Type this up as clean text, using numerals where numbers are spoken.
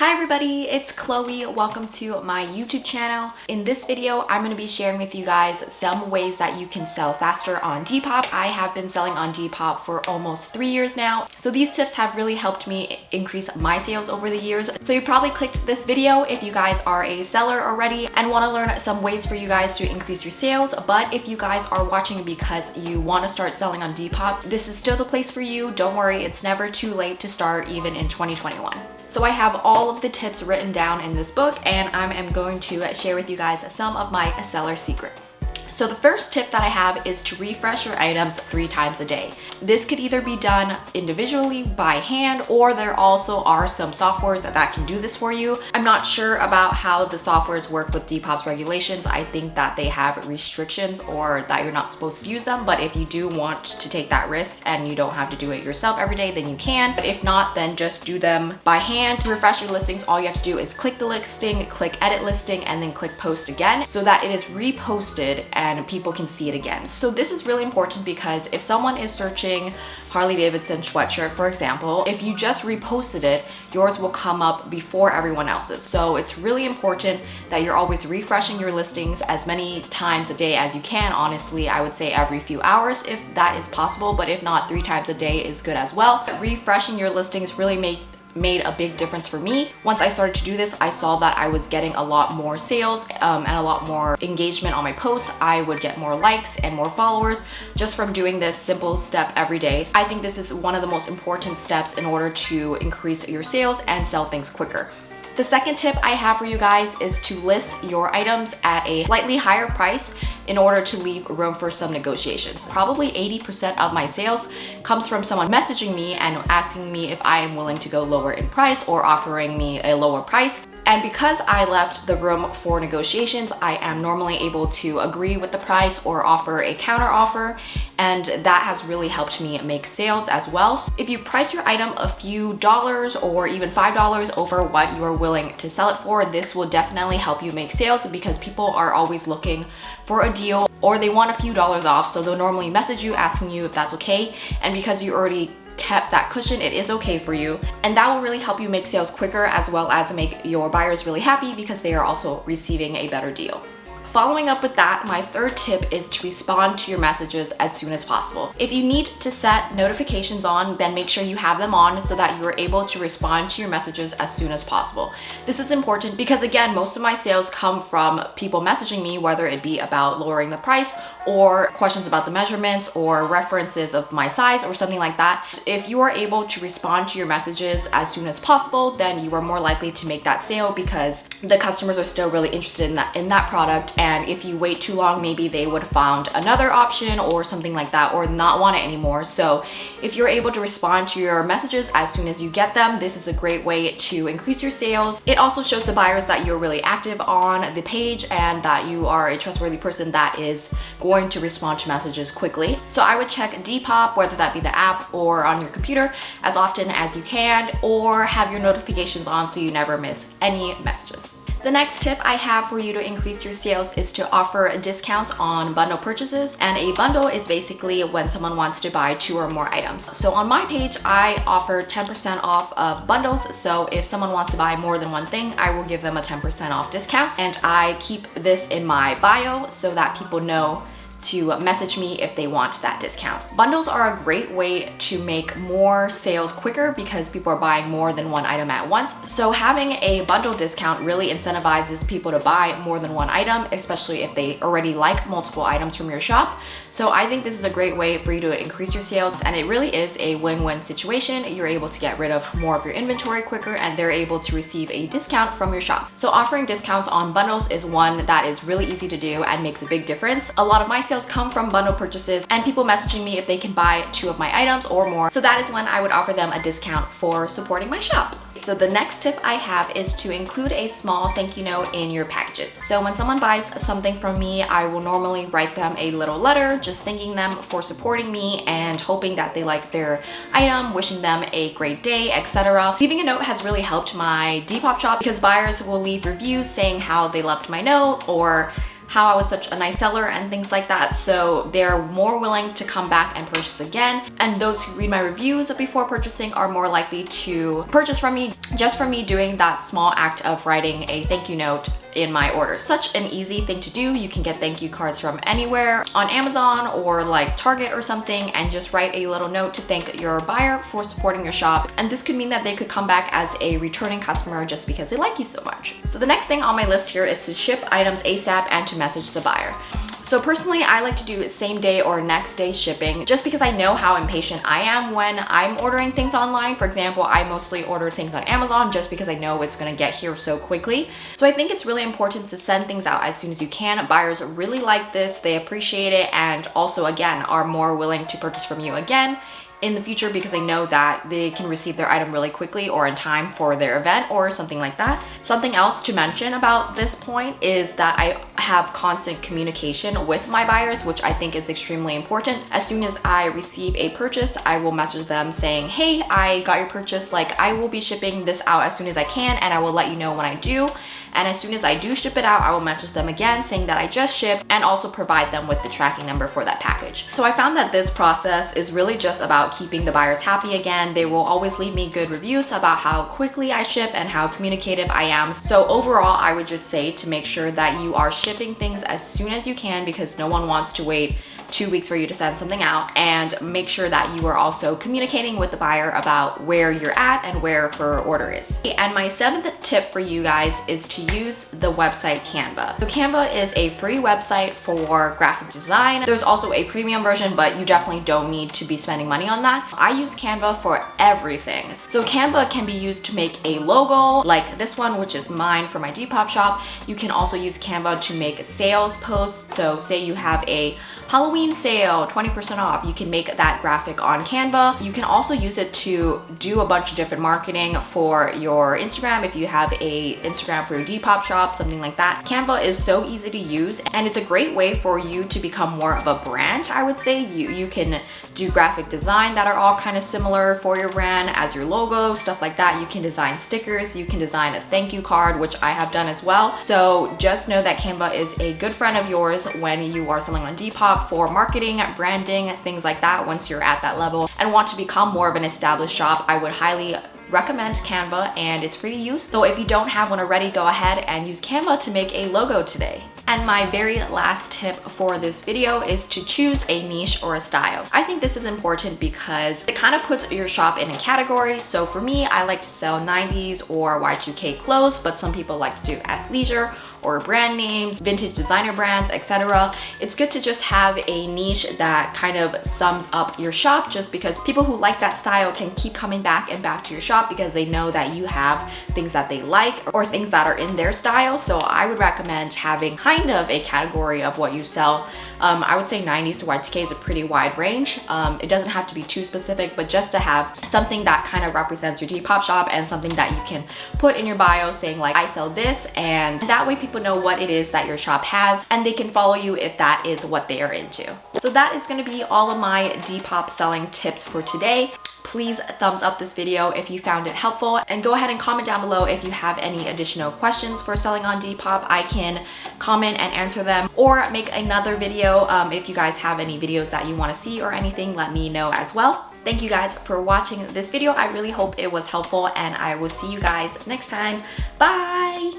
Hi everybody, it's Chloe. Welcome to my YouTube channel. In this video, I'm going to be sharing with you guys some ways that you can sell faster on Depop. I have been selling on Depop for almost 3 years now. So these tips have really helped me increase my sales over the years. So you probably clicked this video if you guys are a seller already and want to learn some ways for you guys to increase your sales. But if you guys are watching because you want to start selling on Depop, this is still the place for you. Don't worry, it's never too late to start even in 2021. So I have all of the tips written down in this book and I am going to share with you guys some of my seller secrets. So the first tip that I have is to refresh your items 3 times a day. This could either be done individually by hand, or there also are some softwares that can do this for you. I'm not sure about how the softwares work with Depop's regulations. I think that they have restrictions or that you're not supposed to use them, but if you do want to take that risk and you don't have to do it yourself every day, then you can. But if not, then just do them by hand. To refresh your listings, all you have to do is click the listing, click edit listing, and then click post again so that it is reposted and people can see it again. So this is really important because if someone is searching Harley Davidson sweatshirt, for example, if you just reposted it, yours will come up before everyone else's. So it's really important that you're always refreshing your listings as many times a day as you can. Honestly, I would say every few hours if that is possible, but if not, 3 times a day is good as well. Refreshing your listings really made a big difference for me. Once I started to do this, I saw that I was getting a lot more sales and a lot more engagement on my posts. I would get more likes and more followers just from doing this simple step every day. I think this is one of the most important steps in order to increase your sales and sell things quicker. The second tip I have for you guys is to list your items at a slightly higher price in order to leave room for some negotiations. Probably 80% of my sales comes from someone messaging me and asking me if I am willing to go lower in price or offering me a lower price. And because I left the room for negotiations, I am normally able to agree with the price or offer a counter offer, and that has really helped me make sales as well. So if you price your item a few dollars or even $5 over what you are willing to sell it for, this will definitely help you make sales because people are always looking for a deal or they want a few dollars off, so they'll normally message you asking you if that's okay. And because you already kept that cushion, it is okay for you, and that will really help you make sales quicker as well as make your buyers really happy because they are also receiving a better deal. Following up with that, my third tip is to respond to your messages as soon as possible. If you need to set notifications on, then make sure you have them on so that you are able to respond to your messages as soon as possible. This is important because, again, most of my sales come from people messaging me, whether it be about lowering the price or questions about the measurements or references of my size or something like that. If you are able to respond to your messages as soon as possible, then you are more likely to make that sale because the customers are still really interested in that product. And if you wait too long, maybe they would have found another option or something like that or not want it anymore. So if you're able to respond to your messages as soon as you get them, this is a great way to increase your sales. It also shows the buyers that you're really active on the page and that you are a trustworthy person that is going to respond to messages quickly. So I would check Depop, whether that be the app or on your computer, as often as you can, or have your notifications on so you never miss any messages. The next tip I have for you to increase your sales is to offer discounts on bundle purchases. And a bundle is basically when someone wants to buy 2 or more items. So on my page, I offer 10% off of bundles. So if someone wants to buy more than one thing, I will give them a 10% off discount. And I keep this in my bio so that people know to message me if they want that discount. Bundles are a great way to make more sales quicker because people are buying more than one item at once. So having a bundle discount really incentivizes people to buy more than one item, especially if they already like multiple items from your shop. So I think this is a great way for you to increase your sales, and it really is a win-win situation. You're able to get rid of more of your inventory quicker and they're able to receive a discount from your shop. So offering discounts on bundles is one that is really easy to do and makes a big difference. A lot of my sales come from bundle purchases and people messaging me if they can buy 2 of my items or more. So that is when I would offer them a discount for supporting my shop. So the next tip I have is to include a small thank you note in your packages. So when someone buys something from me, I will normally write them a little letter just thanking them for supporting me and hoping that they like their item, wishing them a great day, etc. Leaving a note has really helped my Depop shop because buyers will leave reviews saying how they loved my note or how I was such a nice seller and things like that. So they're more willing to come back and purchase again. And those who read my reviews before purchasing are more likely to purchase from me just for me doing that small act of writing a thank you note in my orders. Such an easy thing to do. You can get thank you cards from anywhere on Amazon or like Target or something, and just write a little note to thank your buyer for supporting your shop. And this could mean that they could come back as a returning customer just because they like you so much. So the next thing on my list here is to ship items ASAP and to message the buyer. So personally, I like to do same day or next day shipping just because I know how impatient I am when I'm ordering things online. For example, I mostly order things on Amazon just because I know it's gonna get here so quickly. So I think it's really important to send things out as soon as you can. Buyers really like this, they appreciate it, and also again, are more willing to purchase from you again in the future because they know that they can receive their item really quickly or in time for their event or something like that. Something else to mention about this point is that I have constant communication with my buyers, which I think is extremely important. As soon as I receive a purchase, I will message them saying, hey, I got your purchase, like I will be shipping this out as soon as I can, and I will let you know when I do. And as soon as I do ship it out, I will message them again saying that I just shipped, and also provide them with the tracking number for that package. So I found that this process is really just about keeping the buyers happy again. They will always leave me good reviews about how quickly I ship and how communicative I am. So overall, I would just say to make sure that you are shipping things as soon as you can, because no one wants to wait 2 weeks for you to send something out, and make sure that you are also communicating with the buyer about where you're at and where her order is. And my 7th tip for you guys is to use the website Canva. So Canva is a free website for graphic design. There's also a premium version, but you definitely don't need to be spending money on that. I use Canva for everything. So Canva can be used to make a logo like this one, which is mine for my Depop shop. You can also use Canva to make sales posts. So say you have a Halloween sale, 20% off, you can make that graphic on Canva. You can also use it to do a bunch of different marketing for your Instagram if you have a Instagram for your Depop shop, something like that. Canva is so easy to use, and it's a great way for you to become more of a brand, I would say. You can do graphic design that are all kind of similar for your brand as your logo, stuff like that. You can design stickers, you can design a thank you card, which I have done as well. So just know that Canva is a good friend of yours when you are selling on Depop for marketing, branding, things like that. Once you're at that level and want to become more of an established shop, I would highly recommend Canva, and it's free to use. So if you don't have one already, go ahead and use Canva to make a logo today. And my very last tip for this video is to choose a niche or a style. I think this is important because it kind of puts your shop in a category. So for me, I like to sell 90s or Y2K clothes, but some people like to do athleisure or brand names, vintage designer brands, etc. It's good to just have a niche that kind of sums up your shop, just because people who like that style can keep coming back and back to your shop because they know that you have things that they like or things that are in their style. So I would recommend having kind of a category of what you sell. I would say 90s to Y2K is a pretty wide range. It doesn't have to be too specific, but just to have something that kind of represents your Depop shop and something that you can put in your bio saying like, I sell this, and that way people know what it is that your shop has and they can follow you if that is what they are into. So that is going to be all of my Depop selling tips for today. Please thumbs up this video if you found it helpful, and go ahead and comment down below if you have any additional questions for selling on Depop. I can comment and answer them, or make another video. If you guys have any videos that you want to see or anything, let me know as well. Thank you guys for watching this video. I really hope it was helpful, and I will see you guys next time. Bye!